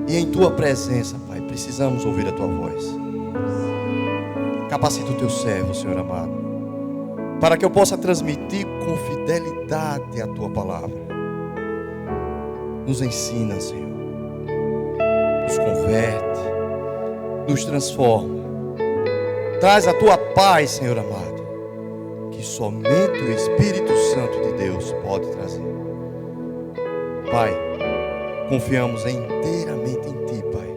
E em tua presença, Pai, precisamos ouvir a tua voz. Capacita o teu servo, Senhor amado, para que eu possa transmitir com fidelidade a tua palavra. Nos ensina, Senhor. Nos converte. Nos transforma. Traz a tua paz, Senhor amado, que somente o Espírito Santo de Deus pode trazer. Pai, confiamos inteiramente em Ti, Pai,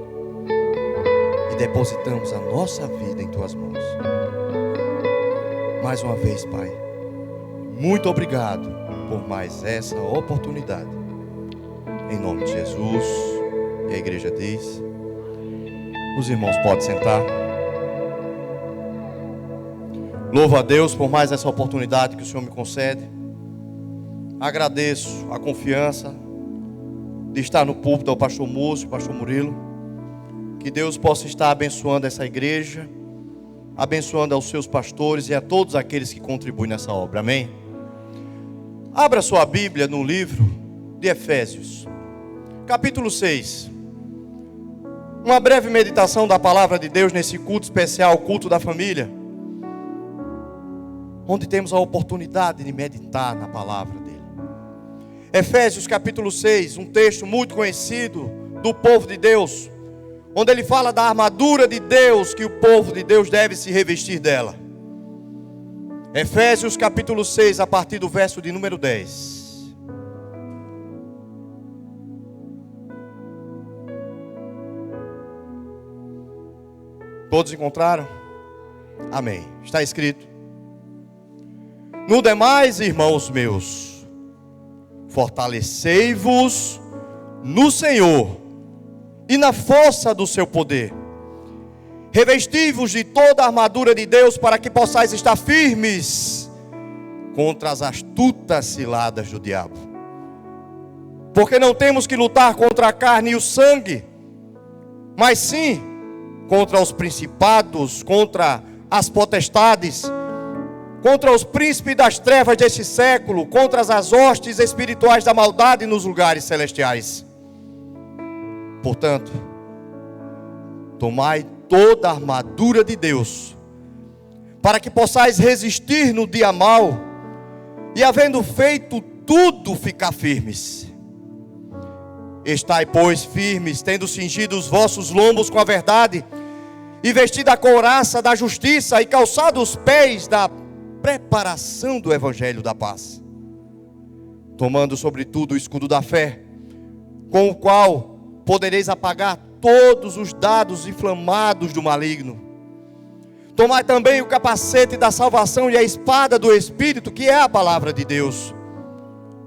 e depositamos a nossa vida em Tuas mãos. Mais uma vez, Pai, muito obrigado por mais essa oportunidade. Em nome de Jesus. E a igreja diz: os irmãos podem sentar. Louvo a Deus por mais essa oportunidade que o Senhor me concede. Agradeço a confiança de estar no púlpito ao pastor Múcio, pastor Murilo. Que Deus possa estar abençoando essa igreja, abençoando aos seus pastores e a todos aqueles que contribuem nessa obra. Amém? Abra sua Bíblia no livro de Efésios, capítulo 6. Uma breve meditação da palavra de Deus nesse culto especial, o culto da família, onde temos a oportunidade de meditar na palavra dele. Efésios capítulo 6, um texto muito conhecido do povo de Deus, onde ele fala da armadura de Deus, que o povo de Deus deve se revestir dela. Efésios capítulo 6, a partir do verso de número 10. Todos encontraram? Amém. Está escrito: no demais, irmãos meus, fortalecei-vos no Senhor e na força do seu poder. Revesti-vos de toda a armadura de Deus, para que possais estar firmes contra as astutas ciladas do diabo. Porque não temos que lutar contra a carne e o sangue, mas sim contra os principados, contra as potestades, contra os príncipes das trevas deste século, contra as hostes espirituais da maldade nos lugares celestiais. Portanto, tomai toda a armadura de Deus, para que possais resistir no dia mau, e havendo feito tudo, ficar firmes. Estai, pois, firmes, tendo cingido os vossos lombos com a verdade, e vestida a couraça da justiça, e calçado os pés da preparação do evangelho da paz, tomando sobretudo o escudo da fé, com o qual podereis apagar todos os dardos inflamados do maligno. Tomai também o capacete da salvação e a espada do Espírito, que é a palavra de Deus,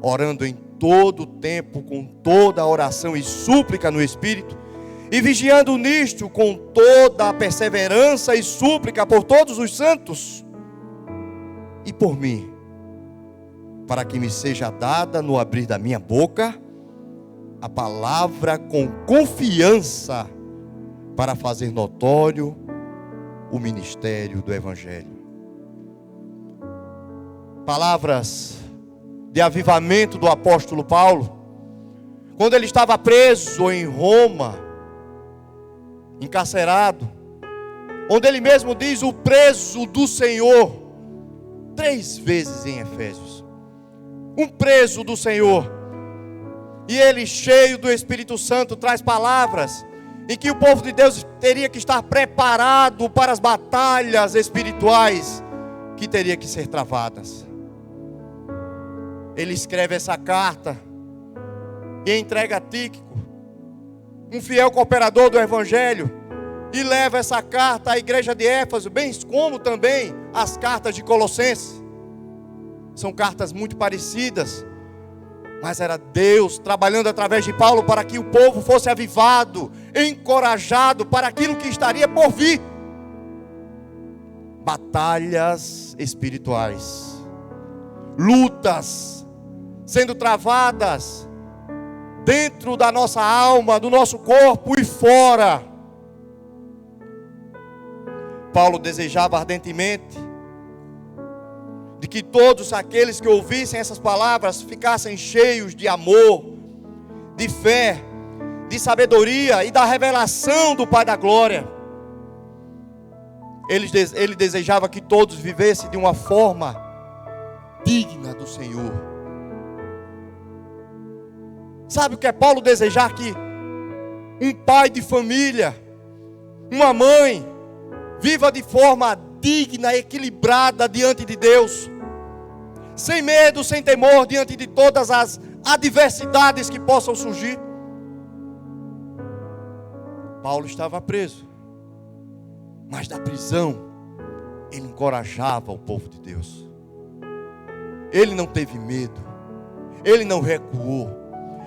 orando em todo o tempo com toda a oração e súplica no Espírito, e vigiando nisto com toda a perseverança e súplica por todos os santos e por mim, para que me seja dada no abrir da minha boca a palavra com confiança, para fazer notório o ministério do Evangelho. Palavras de avivamento do apóstolo Paulo, quando ele estava preso em Roma, encarcerado, onde ele mesmo diz: o preso do Senhor, 3 vezes em Efésios, um preso do Senhor. E ele, cheio do Espírito Santo, traz palavras em que o povo de Deus teria que estar preparado para as batalhas espirituais que teria que ser travadas. Ele escreve essa carta e entrega a Tíquico, um fiel cooperador do Evangelho, e leva essa carta à igreja de Éfeso, bem como também as cartas de Colossenses. São cartas muito parecidas, mas era Deus trabalhando através de Paulo para que o povo fosse avivado, encorajado para aquilo que estaria por vir. Batalhas espirituais, lutas sendo travadas dentro da nossa alma, do nosso corpo e fora. Paulo desejava ardentemente de que todos aqueles que ouvissem essas palavras ficassem cheios de amor, de fé, de sabedoria e da revelação do Pai da glória. Ele desejava que todos vivessem de uma forma digna do Senhor. Sabe o que é Paulo desejar? Que um pai de família, uma mãe, viva de forma digna, equilibrada diante de Deus, sem medo, sem temor, diante de todas as adversidades que possam surgir. Paulo estava preso, mas da prisão ele encorajava o povo de Deus. Ele não teve medo, ele não recuou,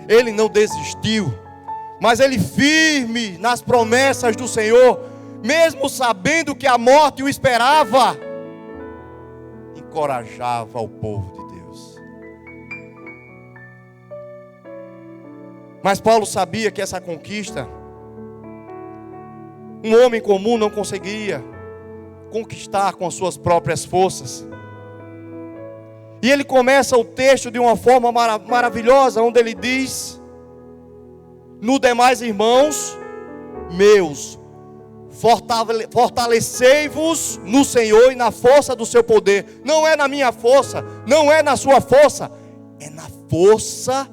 ele não desistiu, mas ele, firme nas promessas do Senhor, mesmo sabendo que a morte o esperava, encorajava o povo de Deus. Mas Paulo sabia que essa conquista, um homem comum não conseguia conquistar com as suas próprias forças. E ele começa o texto de uma forma maravilhosa, onde ele diz: no demais, irmãos meus, fortalecei-vos no Senhor e na força do seu poder. Não é na minha força, não é na sua força, é na força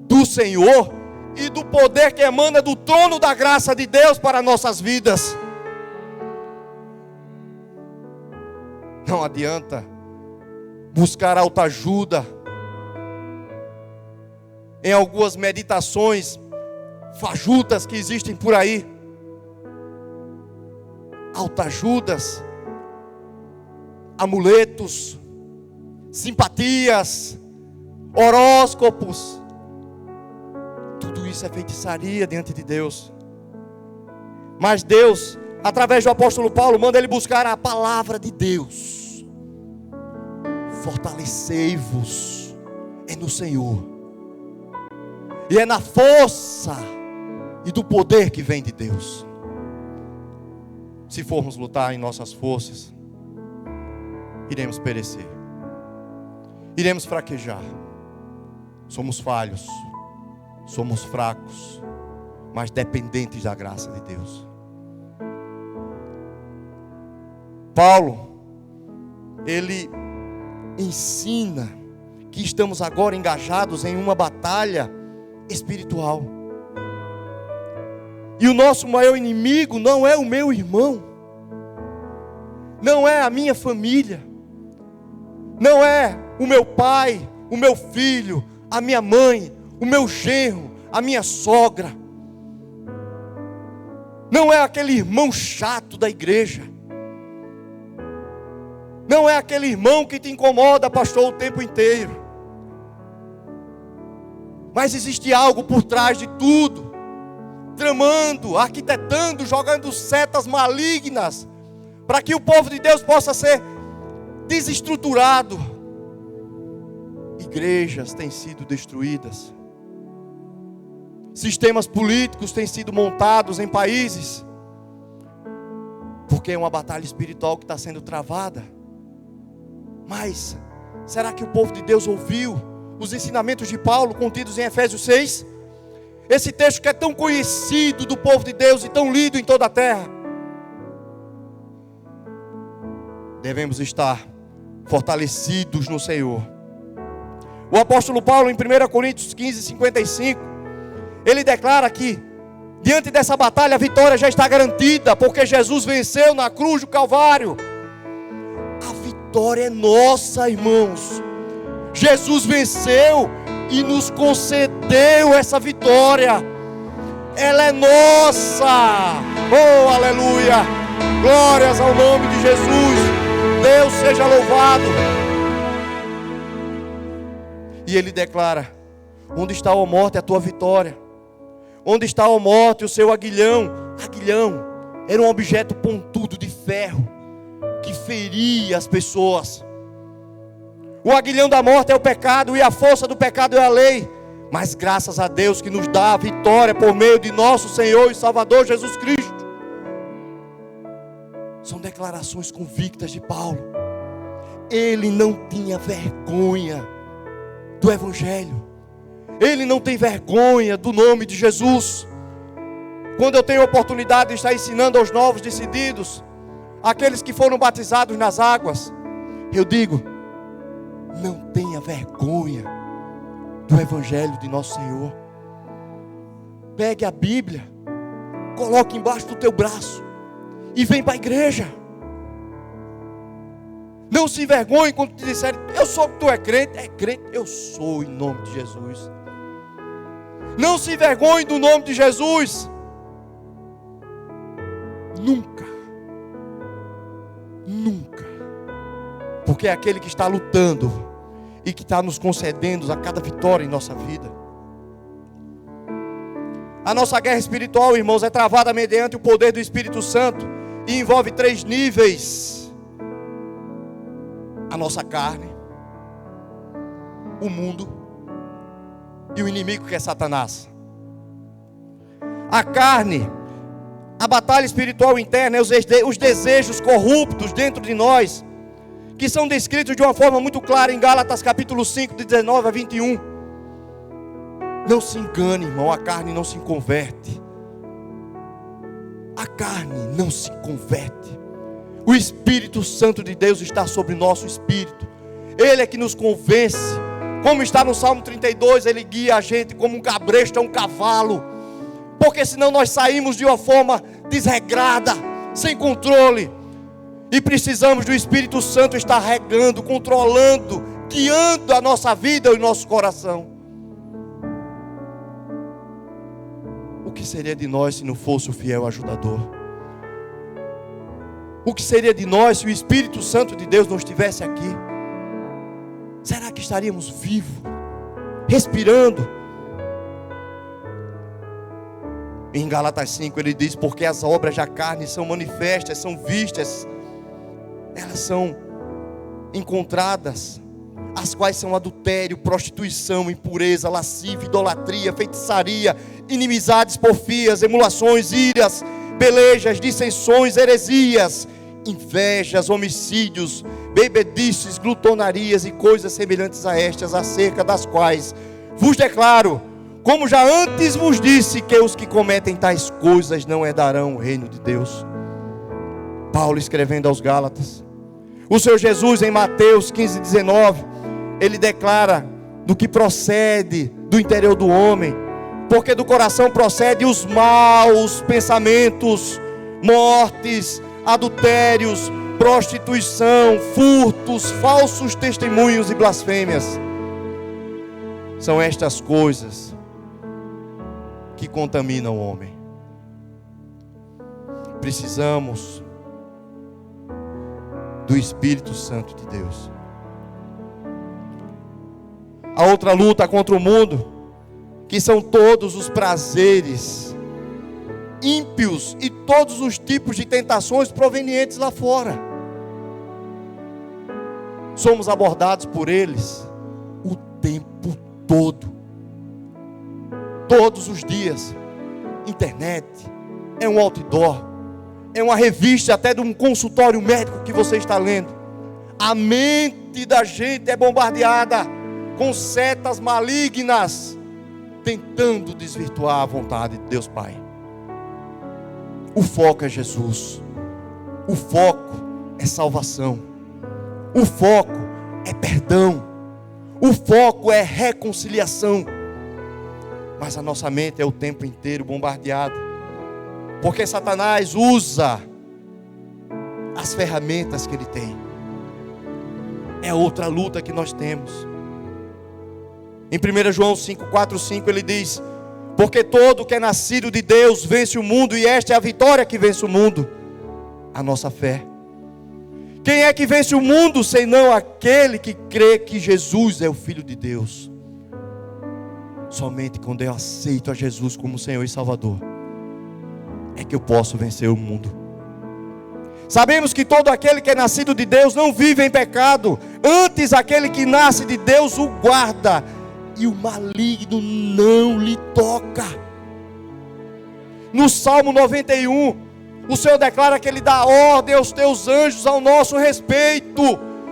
do Senhor e do poder que emana do trono da graça de Deus para nossas vidas. Não adianta buscar autoajuda em algumas meditações fajutas que existem por aí. Autoajudas, amuletos, simpatias, horóscopos. Tudo isso é feitiçaria diante de Deus. Mas Deus, através do apóstolo Paulo, manda ele buscar a palavra de Deus. Fortalecei-vos no Senhor, e é na força e do poder que vem de Deus. Se formos lutar em nossas forças, iremos perecer, iremos fraquejar. Somos falhos, somos fracos, mas dependentes da graça de Deus. Paulo, ele ensina que estamos agora engajados em uma batalha espiritual. E o nosso maior inimigo não é o meu irmão, não é a minha família, não é o meu pai, o meu filho, a minha mãe, o meu genro, a minha sogra. Não é aquele irmão chato da igreja. Não é aquele irmão que te incomoda, pastor, o tempo inteiro. Mas existe algo por trás de tudo, tramando, arquitetando, jogando setas malignas, para que o povo de Deus possa ser desestruturado. Igrejas têm sido destruídas. Sistemas políticos têm sido montados em países, porque é uma batalha espiritual que está sendo travada. Mas, será que o povo de Deus ouviu os ensinamentos de Paulo contidos em Efésios 6? Esse texto que é tão conhecido do povo de Deus e tão lido em toda a terra. Devemos estar fortalecidos no Senhor. O apóstolo Paulo, em 1 Coríntios 15, 55, ele declara que diante dessa batalha a vitória já está garantida, porque Jesus venceu na cruz do Calvário. A vitória é nossa, irmãos. Jesus venceu e nos concedeu essa vitória. Ela é nossa. Oh, aleluia. Glórias ao nome de Jesus. Deus seja louvado. E ele declara: onde está, ó morte, a tua vitória? Onde está, ó morte, o seu aguilhão? Aguilhão era um objeto pontudo de ferro que feria as pessoas. O aguilhão da morte é o pecado, e a força do pecado é a lei. Mas graças a Deus que nos dá a vitória por meio de nosso Senhor e Salvador Jesus Cristo. São declarações convictas de Paulo. Ele não tinha vergonha do Evangelho. Ele não tem vergonha do nome de Jesus. Quando eu tenho a oportunidade de estar ensinando aos novos decididos, aqueles que foram batizados nas águas, eu digo: não tenha vergonha do Evangelho de nosso Senhor. Pegue a Bíblia, coloque embaixo do teu braço e vem para a igreja. Não se envergonhe quando te disserem: eu soube que tu é crente. É crente? Eu sou, em nome de Jesus. Não se envergonhe do nome de Jesus. Nunca. Nunca. Porque é aquele que está lutando e que está nos concedendo a cada vitória em nossa vida. A nossa guerra espiritual, irmãos, é travada mediante o poder do Espírito Santo e envolve 3 níveis: a nossa carne, o mundo e o inimigo, que é Satanás. A carne, a batalha espiritual interna, os desejos corruptos dentro de nós, que são descritos de uma forma muito clara em Gálatas capítulo 5, de 19 a 21. Não se engane, irmão, a carne não se converte. A carne não se converte. O Espírito Santo de Deus está sobre nosso espírito. Ele é que nos convence. Como está no Salmo 32, ele guia a gente como um cabresto a um cavalo. Porque senão nós saímos de uma forma desregrada, sem controle. E precisamos do Espírito Santo estar regando, controlando, guiando a nossa vida e o nosso coração. O que seria de nós se não fosse o fiel ajudador? O que seria de nós se o Espírito Santo de Deus não estivesse aqui? Será que estaríamos vivos, respirando? Em Gálatas 5 ele diz: porque as obras da carne são manifestas, são vistas, elas são encontradas, as quais são adultério, prostituição, impureza, lascívia, idolatria, feitiçaria, inimizades, porfias, emulações, iras, pelejas, dissensões, heresias, invejas, homicídios, bebedices, glutonarias e coisas semelhantes a estas, acerca das quais vos declaro, como já antes vos disse, que os que cometem tais coisas não herdarão o reino de Deus. Paulo escrevendo aos Gálatas. O Senhor Jesus, em Mateus 15, 19, ele declara do que procede do interior do homem, porque do coração procede os maus pensamentos, mortes, adultérios, prostituição, furtos, falsos testemunhos e blasfêmias. São estas coisas que contaminam o homem. Precisamos do Espírito Santo de Deus. A outra luta contra o mundo, que são todos os prazeres ímpios e todos os tipos de tentações provenientes lá fora. Somos abordados por eles o tempo todo, todos os dias. Internet, é um outdoor, é uma revista até de um consultório médico que você está lendo. A mente da gente é bombardeada com setas malignas, tentando desvirtuar a vontade de Deus Pai. O foco é Jesus. O foco é salvação. O foco é perdão. O foco é reconciliação. Mas a nossa mente é o tempo inteiro bombardeada, porque Satanás usa as ferramentas que ele tem. É outra luta que nós temos. Em 1 João 5, 4, 5 ele diz: porque todo que é nascido de Deus vence o mundo, e esta é a vitória que vence o mundo, a nossa fé. Quem é que vence o mundo, senão aquele que crê que Jesus é o Filho de Deus? Somente quando eu aceito a Jesus como Senhor e Salvador é que eu posso vencer o mundo. Sabemos que todo aquele que é nascido de Deus não vive em pecado, antes aquele que nasce de Deus o guarda, e o maligno não lhe toca. No Salmo 91, o Senhor declara que Ele dá ordem aos teus anjos ao nosso respeito,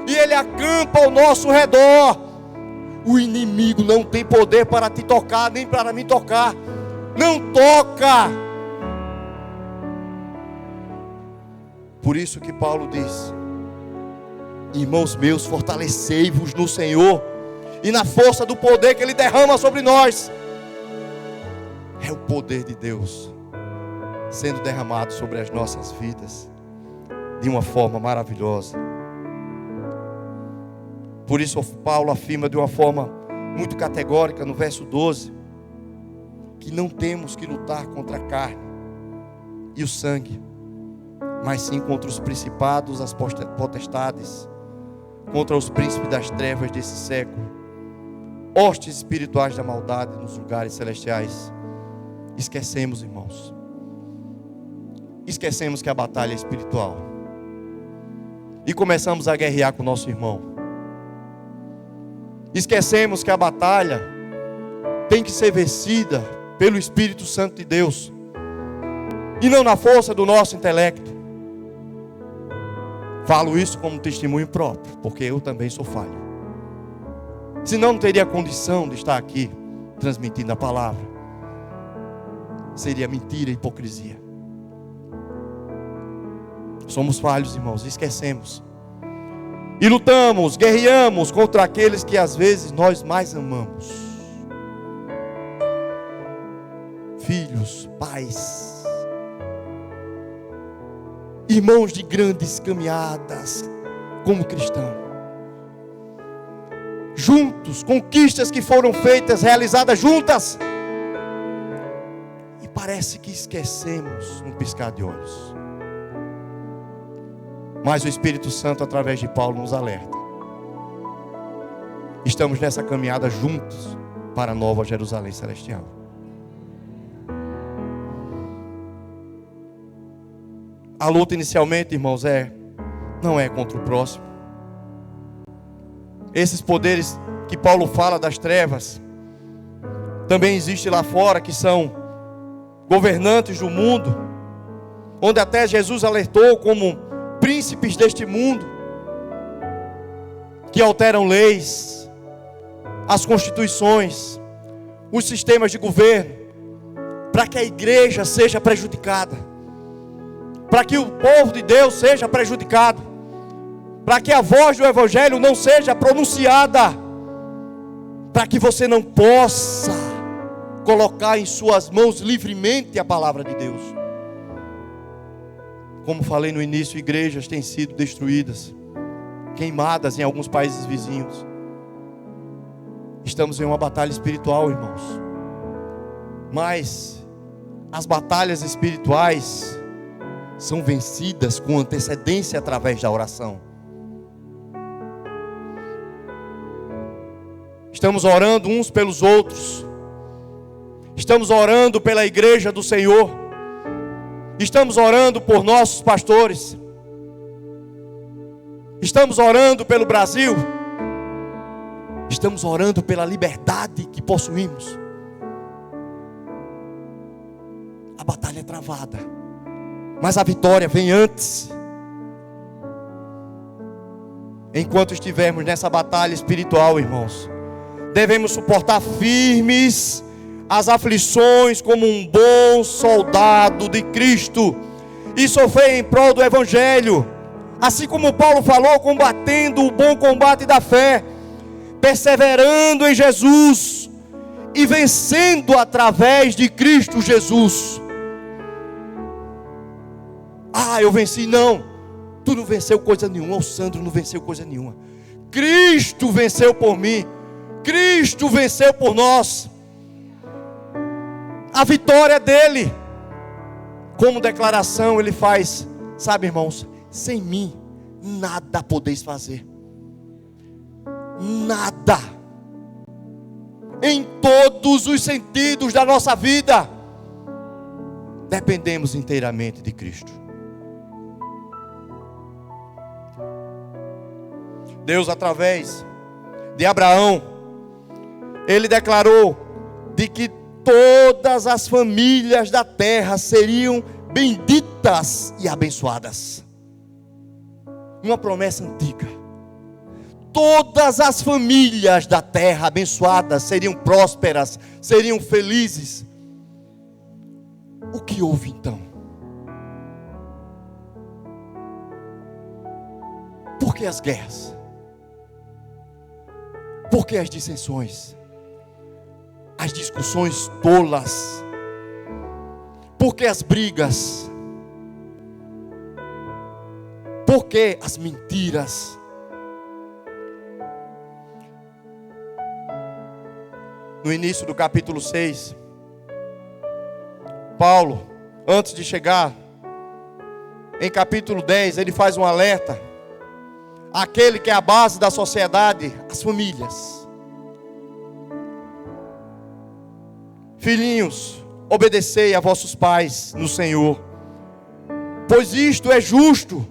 e Ele acampa ao nosso redor. O inimigo não tem poder para te tocar, nem para me tocar. Não toca. Por isso que Paulo diz: irmãos meus, fortalecei-vos no Senhor e na força do poder que Ele derrama sobre nós. É o poder de Deus sendo derramado sobre as nossas vidas de uma forma maravilhosa. Por isso Paulo afirma de uma forma muito categórica no verso 12, que não temos que lutar contra a carne e o sangue, mas sim contra os principados, as potestades, contra os príncipes das trevas desse século, hostes espirituais da maldade nos lugares celestiais. Esquecemos, irmãos, esquecemos que a batalha é espiritual e começamos a guerrear com o nosso irmão. Esquecemos que a batalha tem que ser vencida pelo Espírito Santo de Deus e não na força do nosso intelecto. Falo isso como testemunho próprio, porque eu também sou falho. Senão não teria condição de estar aqui transmitindo a palavra. Seria mentira e hipocrisia. Somos falhos, irmãos, esquecemos. E lutamos, guerreamos contra aqueles que às vezes nós mais amamos. Filhos, pais, irmãos de grandes caminhadas como cristão. Juntos, conquistas que foram feitas, realizadas juntas. E parece que esquecemos num piscar de olhos. Mas o Espírito Santo, através de Paulo, nos alerta. Estamos nessa caminhada juntos para a nova Jerusalém Celestial. A luta inicialmente, irmãos, não é contra o próximo. Esses poderes que Paulo fala das trevas, também existem lá fora, que são governantes do mundo, onde até Jesus alertou como príncipes deste mundo, que alteram leis, as constituições, os sistemas de governo, para que a igreja seja prejudicada, para que o povo de Deus seja prejudicado, para que a voz do Evangelho não seja pronunciada, para que você não possa colocar em suas mãos livremente a palavra de Deus. Como falei no início, igrejas têm sido destruídas, queimadas em alguns países vizinhos. Estamos em uma batalha espiritual, irmãos. Mas as batalhas espirituais são vencidas com antecedência através da oração. Estamos orando uns pelos outros. Estamos orando pela igreja do Senhor. Estamos orando por nossos pastores. Estamos orando pelo Brasil. Estamos orando pela liberdade que possuímos. A batalha é travada, mas a vitória vem antes. Enquanto estivermos nessa batalha espiritual, irmãos, devemos suportar firmes as aflições como um bom soldado de Cristo e sofrer em prol do Evangelho, assim como Paulo falou, combatendo o bom combate da fé, perseverando em Jesus e vencendo através de Cristo Jesus. Eu venci. Não, tu não venceu coisa nenhuma. O Sandro não venceu coisa nenhuma. Cristo venceu por mim. Cristo venceu por nós. A vitória dele. Como declaração ele faz, sabe, irmãos, sem mim nada podeis fazer. Nada. Em todos os sentidos da nossa vida dependemos inteiramente de Cristo. Deus, através de Abraão, ele declarou de que todas as famílias da terra seriam benditas e abençoadas. Uma promessa antiga. todas as famílias da terra abençoadas seriam prósperas, seriam felizes. O que houve então? Por que as guerras? Por que as dissensões? As discussões tolas? Por que as brigas? Por que as mentiras? No início do capítulo 6, Paulo, antes de chegar em capítulo 10, ele faz um alerta àquele que é a base da sociedade, as famílias. Filhinhos, obedecei a vossos pais no Senhor, pois isto é justo.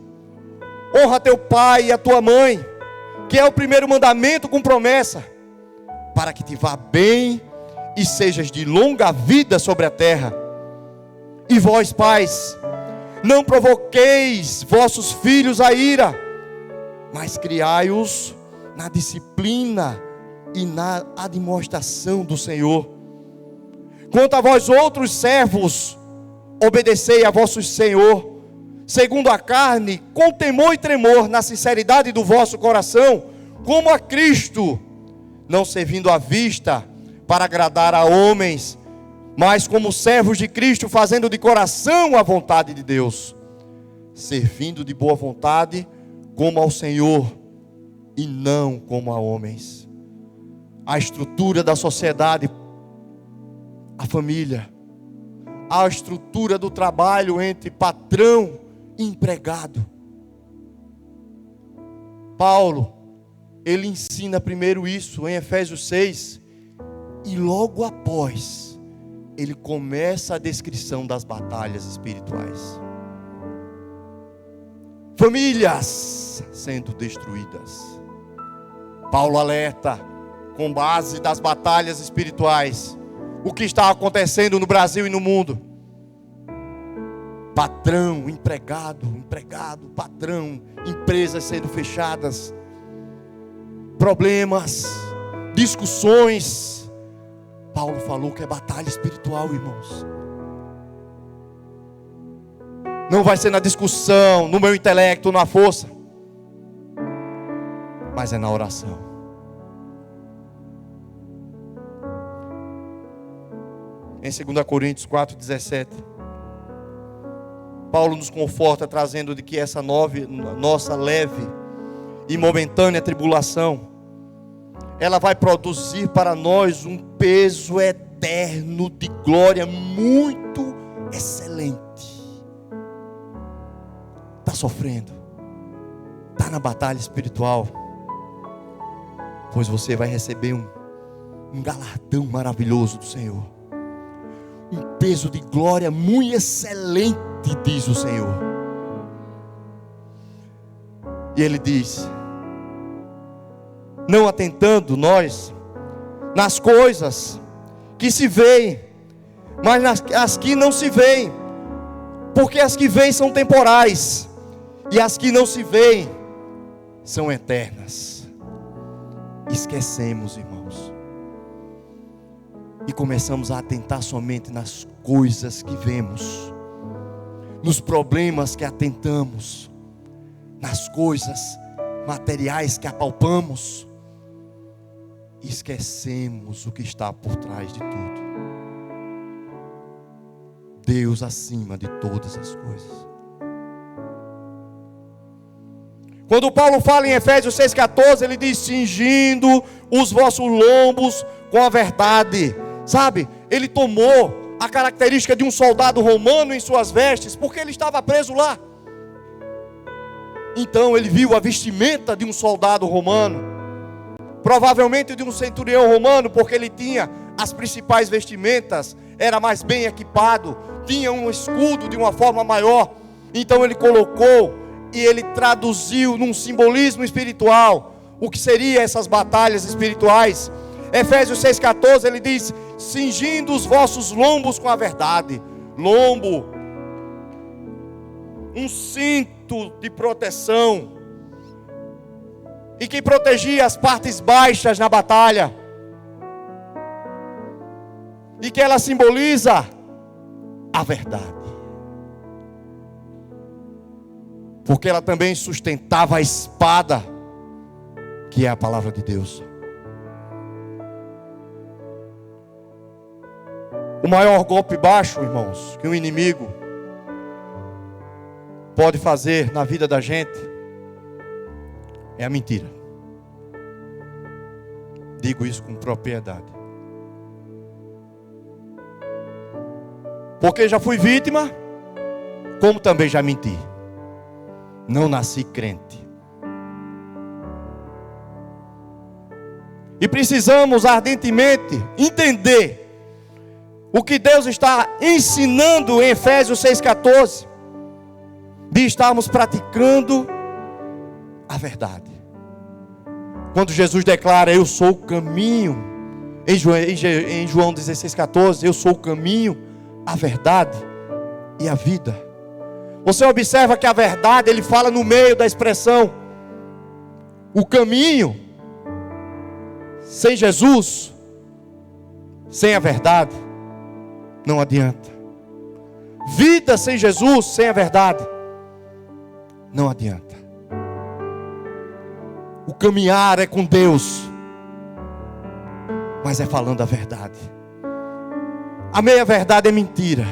Honra teu pai e a tua mãe, que é o primeiro mandamento com promessa, para que te vá bem e sejas de longa vida sobre a terra. E vós, pais, não provoqueis vossos filhos a ira, mas criai-os na disciplina e na admoestação do Senhor. Quanto a vós outros servos, obedecei a vosso Senhor, segundo a carne, com temor e tremor, na sinceridade do vosso coração, como a Cristo, não servindo à vista para agradar a homens, mas como servos de Cristo, fazendo de coração a vontade de Deus, servindo de boa vontade, como ao Senhor, e não como a homens. A estrutura da sociedade, a família, a estrutura do trabalho entre patrão e empregado. Paulo, ele ensina primeiro isso em Efésios 6, e logo após, ele começa a descrição das batalhas espirituais. Famílias sendo destruídas. Paulo alerta, com base das batalhas espirituais, o que está acontecendo no Brasil e no mundo. Patrão, empregado, patrão, empresas sendo fechadas, problemas, discussões. Paulo falou que é batalha espiritual, irmãos. Não vai ser na discussão, no meu intelecto, na força, mas é na oração. Em 2 Coríntios 4,17, Paulo nos conforta trazendo de que essa nossa leve e momentânea tribulação, ela vai produzir para nós um peso eterno de glória muito excelente. Está sofrendo, está na batalha espiritual, pois você vai receber um galardão maravilhoso do Senhor, um peso de glória muito excelente, diz o Senhor. E ele diz: não atentando nós nas coisas que se veem, mas nas que não se veem, porque as que veem são temporais, e as que não se veem são eternas. Esquecemos, irmãos, e começamos a atentar somente nas coisas que vemos, nos problemas que atentamos, nas coisas materiais que apalpamos. Esquecemos o que está por trás de tudo. Deus acima de todas as coisas. Quando Paulo fala em Efésios 6,14, ele diz: cingindo os vossos lombos com a verdade. Sabe, ele tomou a característica de um soldado romano em suas vestes, porque ele estava preso lá. Então ele viu a vestimenta de um soldado romano, provavelmente de um centurião romano, porque ele tinha as principais vestimentas, era mais bem equipado, tinha um escudo de uma forma maior. Então ele colocou e ele traduziu num simbolismo espiritual o que seriam essas batalhas espirituais. Efésios 6,14, ele diz: cingindo os vossos lombos com a verdade. Lombo, um cinto de proteção, e que protegia as partes baixas na batalha, e que ela simboliza a verdade, porque ela também sustentava a espada, que é a palavra de Deus. O maior golpe baixo, irmãos, que o inimigo pode fazer na vida da gente é a mentira. Digo isso com propriedade, porque já fui vítima, como também já menti. Não nasci crente. E precisamos ardentemente entender o que Deus está ensinando em Efésios 6,14, de estarmos praticando a verdade. Quando Jesus declara, eu sou o caminho, em João 16,14, eu sou o caminho, a verdade e a vida. Você observa que a verdade, ele fala no meio da expressão, o caminho. Sem Jesus, sem a verdade, não adianta. Vida sem Jesus, sem a verdade, não adianta. O caminhar é com Deus, mas é falando a verdade. A meia verdade é mentira.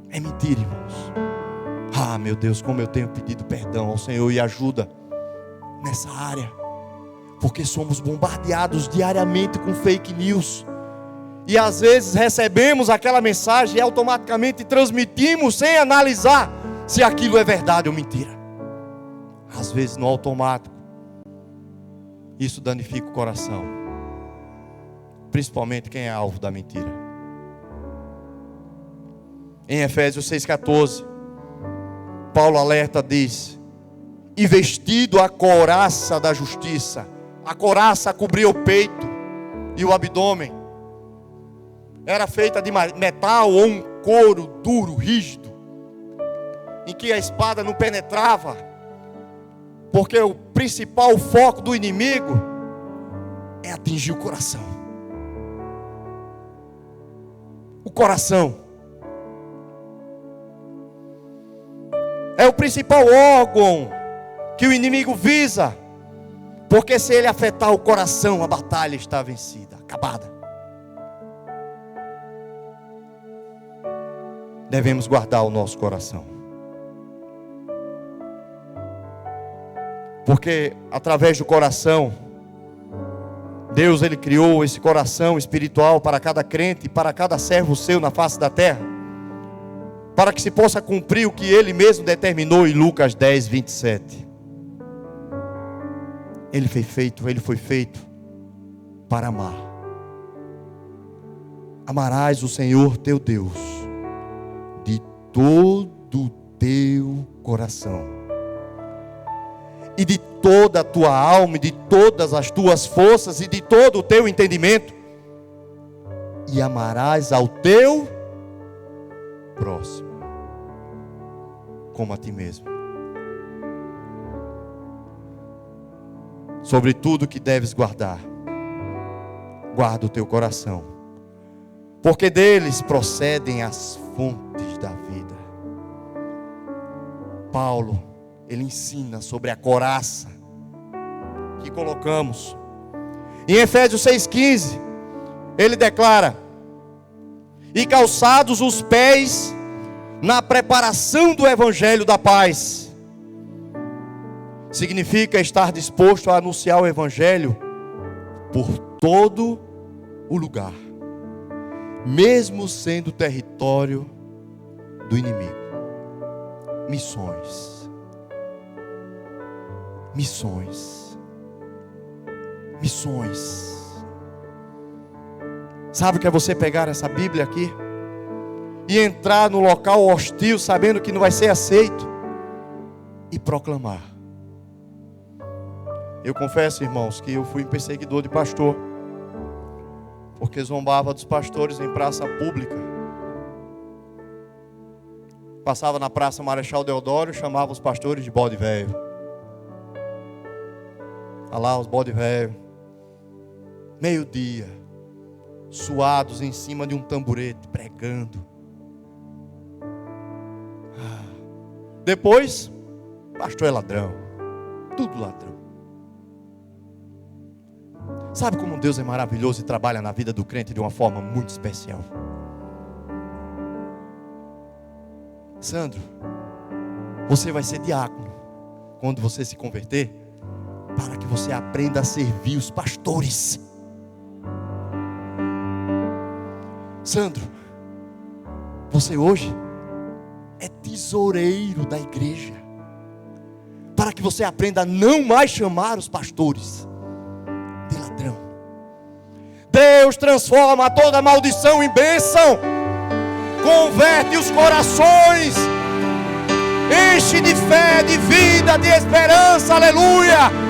É mentira, irmãos. Ah, meu Deus, como eu tenho pedido perdão ao Senhor e ajuda nessa área, porque somos bombardeados diariamente com fake news, e às vezes recebemos aquela mensagem e automaticamente transmitimos sem analisar se aquilo é verdade ou mentira. Às vezes no automático, isso danifica o coração, principalmente quem é alvo da mentira. Em Efésios 6,14, Paulo alerta, diz: e vestido a couraça da justiça. A couraça cobria o peito e o abdômen. Era feita de metal ou um couro duro, rígido, em que a espada não penetrava, porque o principal foco do inimigo é atingir o coração. O coração é o principal órgão que o inimigo visa, porque se ele afetar o coração, a batalha está vencida, acabada. Devemos guardar o nosso coração, porque através do coração, Deus, ele criou esse coração espiritual para cada crente, para cada servo seu na face da terra, para que se possa cumprir o que ele mesmo determinou em Lucas 10, 27. Ele foi feito para amar. Amarás o Senhor teu Deus de todo o teu coração, e de toda a tua alma, e de todas as tuas forças, e de todo o teu entendimento, e amarás ao teu próximo como a ti mesmo. Sobre tudo que deves guardar, guarda o teu coração, porque deles procedem as fontes da vida. Paulo, ele ensina sobre a couraça que colocamos. Em Efésios 6,15, ele declara: e calçados os pés na preparação do evangelho da paz. Significa estar disposto a anunciar o evangelho por todo o lugar, mesmo sendo território do inimigo. Missões. Missões. Missões. Sabe o que é você pegar essa Bíblia aqui e entrar no local hostil, sabendo que não vai ser aceito, e proclamar? Eu confesso, irmãos, que eu fui um perseguidor de pastor, porque zombava dos pastores em praça pública. Passava na praça Marechal Deodoro e chamava os pastores de bode velho. Olha lá os bode velho. Meio-dia. Suados em cima de um tamborete, pregando. Depois, pastor é ladrão. Tudo ladrão. Sabe como Deus é maravilhoso e trabalha na vida do crente de uma forma muito especial? Sandro, você vai ser diácono quando você se converter, para que você aprenda a servir os pastores. Sandro, você hoje é tesoureiro da igreja, para que você aprenda a não mais chamar os pastores de ladrão. Deus transforma toda maldição em bênção, converte os corações, enche de fé, de vida, de esperança, aleluia.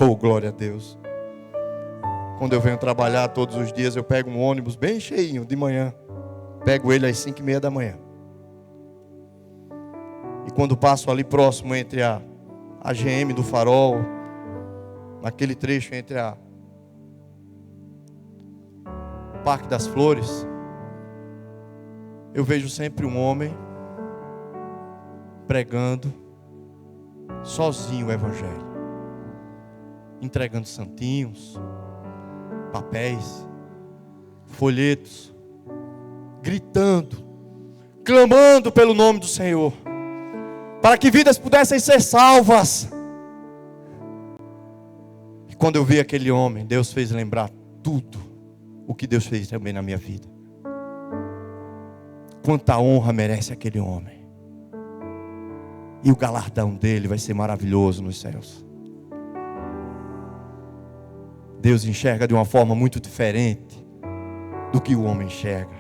Oh, glória a Deus. Quando eu venho trabalhar todos os dias, eu pego um ônibus bem cheinho de manhã. Pego ele às 5:30 da manhã. E quando passo ali próximo entre a GM do Farol, naquele trecho entre o Parque das Flores, eu vejo sempre um homem pregando sozinho o Evangelho, entregando santinhos, papéis, folhetos, gritando, clamando pelo nome do Senhor, para que vidas pudessem ser salvas. E quando eu vi aquele homem, Deus fez lembrar tudo o que Deus fez também na minha vida. Quanta honra merece aquele homem. E o galardão dele vai ser maravilhoso nos céus. Deus enxerga de uma forma muito diferente do que o homem enxerga.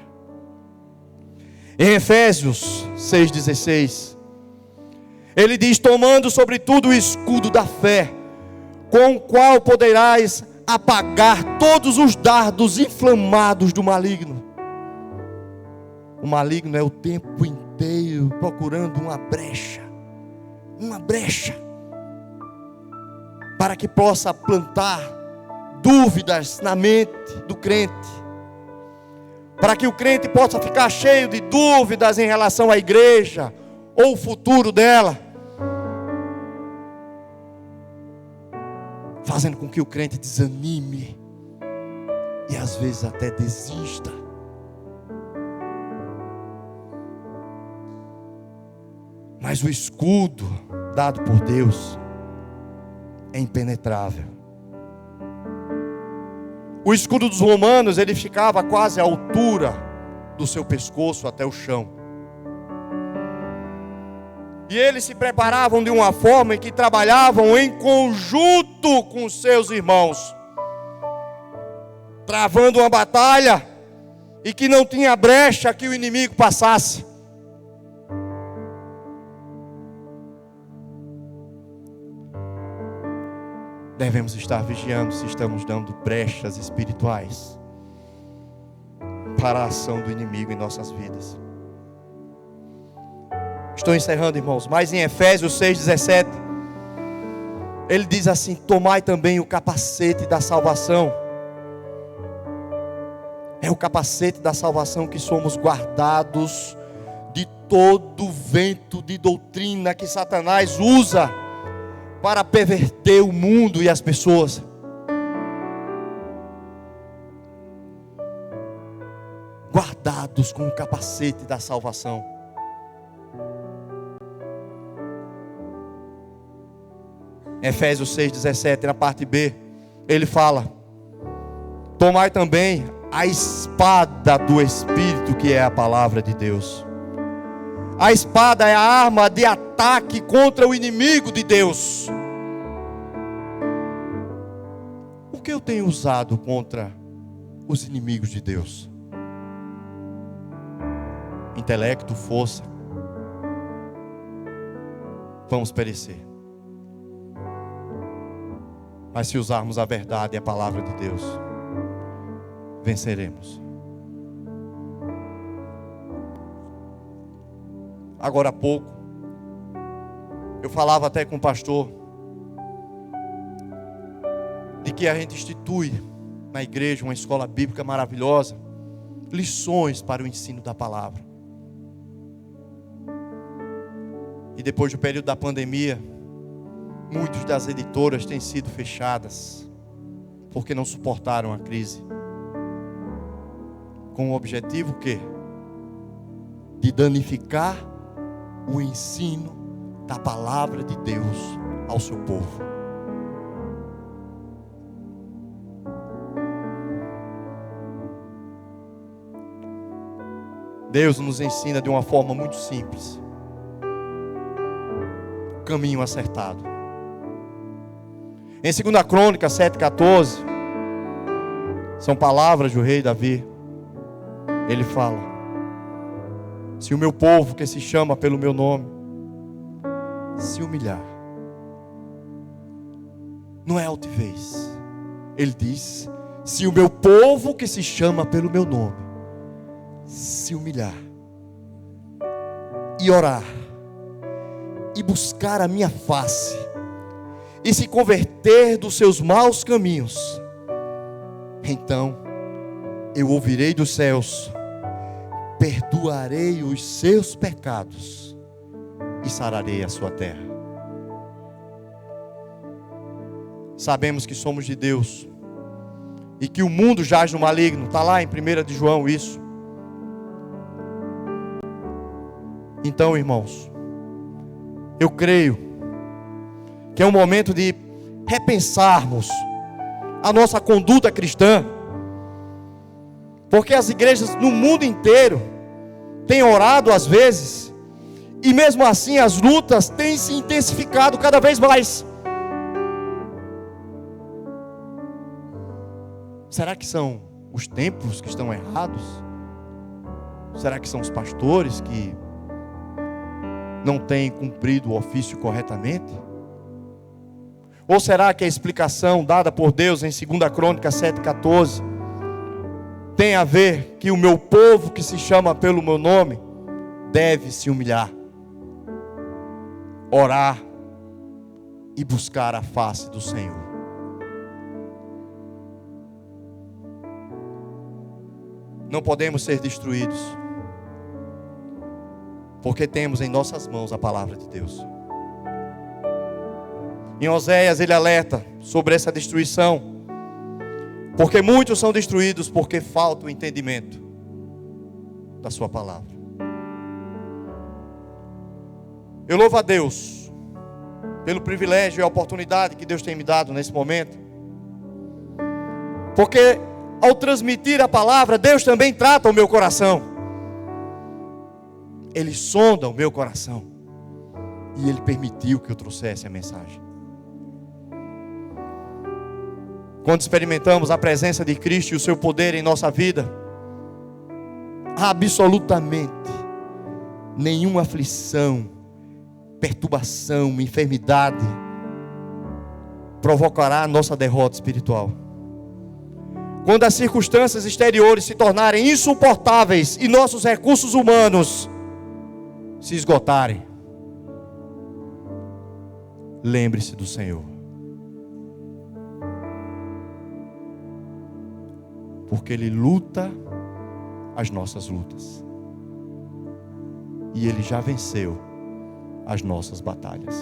Em Efésios 6,16, ele diz: tomando sobretudo o escudo da fé, com o qual poderás apagar todos os dardos inflamados do maligno. O maligno é o tempo inteiro procurando uma brecha, para que possa plantar dúvidas na mente do crente, para que o crente possa ficar cheio de dúvidas em relação à igreja ou o futuro dela, fazendo com que o crente desanime e às vezes até desista. Mas o escudo dado por Deus é impenetrável. O escudo dos romanos, ele ficava quase à altura do seu pescoço até o chão. E eles se preparavam de uma forma em que trabalhavam em conjunto com seus irmãos, travando uma batalha e que não tinha brecha que o inimigo passasse. Devemos estar vigiando se estamos dando brechas espirituais para a ação do inimigo em nossas vidas. Estou encerrando, irmãos, mas em Efésios 6,17, ele diz assim: tomai também o capacete da salvação. É o capacete da salvação que somos guardados de todo vento de doutrina que Satanás usa para perverter o mundo e as pessoas. Guardados com o capacete da salvação. Efésios 6,17, na parte B, ele fala: tomai também a espada do Espírito, que é a palavra de Deus. A espada é a arma de ataque contra o inimigo de Deus. O que eu tenho usado contra os inimigos de Deus? Intelecto, força. Vamos perecer. Mas se usarmos a verdade e a palavra de Deus, venceremos. agora há pouco. Eu falava até com o pastor de que a gente institui na igreja uma escola bíblica maravilhosa, lições para o ensino da palavra. E depois do período da pandemia, muitas das editoras têm sido fechadas porque não suportaram a crise. Com o objetivo quê? De danificar o ensino da palavra de Deus ao seu povo. Deus nos ensina de uma forma muito simples o caminho acertado. Em 2 Crônicas 7,14, são palavras do rei Davi. Ele fala: se o meu povo que se chama pelo meu nome se humilhar, não é altivez. Ele diz: se o meu povo que se chama pelo meu nome se humilhar e orar e buscar a minha face e se converter dos seus maus caminhos, então eu ouvirei dos céus, perdoarei os seus pecados e sararei a sua terra. Sabemos que somos de Deus e que o mundo jaz no maligno. Está lá em 1 de João isso. Então, irmãos, eu creio que é um momento de repensarmos a nossa conduta cristã, porque as igrejas no mundo inteiro têm orado às vezes, e mesmo assim as lutas têm se intensificado cada vez mais. Será que são os templos que estão errados? Será que são os pastores que não têm cumprido o ofício corretamente? Ou será que a explicação dada por Deus em 2 Crônicas 7,14 tem a ver que o meu povo que se chama pelo meu nome deve se humilhar, orar e buscar a face do Senhor? Não podemos ser destruídos, porque temos em nossas mãos a palavra de Deus. Em Oséias ele alerta sobre essa destruição, porque muitos são destruídos porque falta o entendimento da sua palavra. Eu louvo a Deus pelo privilégio e a oportunidade que Deus tem me dado nesse momento, porque ao transmitir a palavra, Deus também trata o meu coração. Ele sonda o meu coração e Ele permitiu que eu trouxesse a mensagem. Quando experimentamos a presença de Cristo e o seu poder em nossa vida, absolutamente nenhuma aflição, perturbação, enfermidade provocará a nossa derrota espiritual. Quando as circunstâncias exteriores se tornarem insuportáveis e nossos recursos humanos se esgotarem, lembre-se do Senhor, porque Ele luta as nossas lutas e Ele já venceu as nossas batalhas.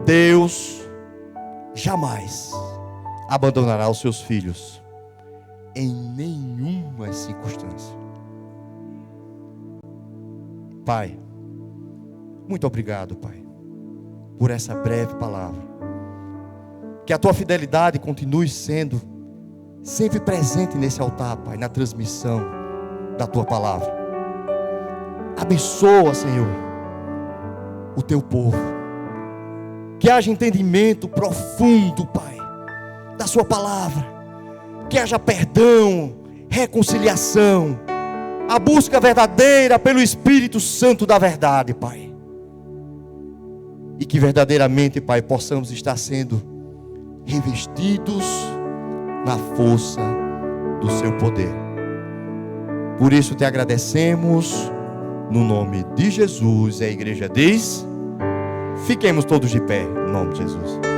Deus jamais abandonará os seus filhos em nenhuma circunstância. Pai, muito obrigado, Pai, por essa breve palavra. Que a Tua fidelidade continue sendo sempre presente nesse altar, Pai, na transmissão da Tua palavra. Abençoa, Senhor, o Teu povo. Que haja entendimento profundo, Pai, da Sua palavra. Que haja perdão, reconciliação, a busca verdadeira pelo Espírito Santo da verdade, Pai. E que verdadeiramente, Pai, possamos estar sendo revestidos na força do Seu poder. Por isso te agradecemos no nome de Jesus. E a igreja diz: fiquemos todos de pé, em nome de Jesus.